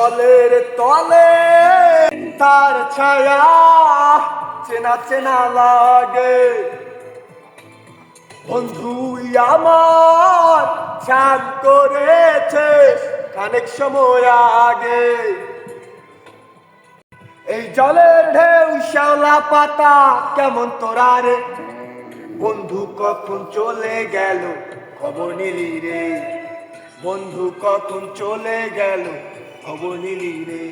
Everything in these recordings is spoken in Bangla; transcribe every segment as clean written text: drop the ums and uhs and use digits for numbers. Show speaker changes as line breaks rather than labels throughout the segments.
জলের তলে তার ছায়া চেনা চেনা লাগে। বন্ধু আমার চান করেছে অনেক সময় আগে। এই জলের ঢেউ শ্যাওলা পাতা কেমন তোরা রে, বন্ধু কখন চলে গেল খবর নিলি রে, বন্ধু কখন চলে গেল খবর নিলি রে,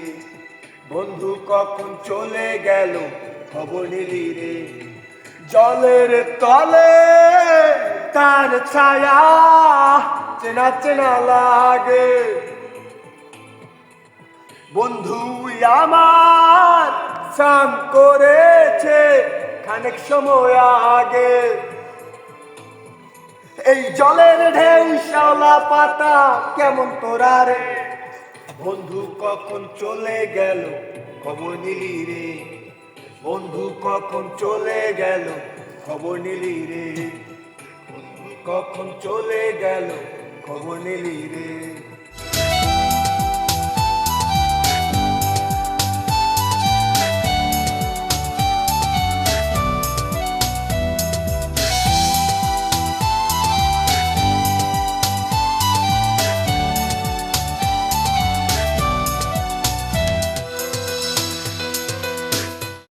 বন্ধু কখন চলে গেল খবর নিলি রে। জলের তলে তার ছায়া চেনা চেনা লাগে। বন্ধু আমার স্নান করেছে খানিক সময় আগে। এই জলের ঢেউ শ্যাওলা পাতা কেমন তোরা রে, বন্ধু কখন চলে গেল খবর নিলি রে, বন্ধু কখন চলে গেল খবর নিলি রে, বন্ধু কখন চলে গেল খবর নিলি রে।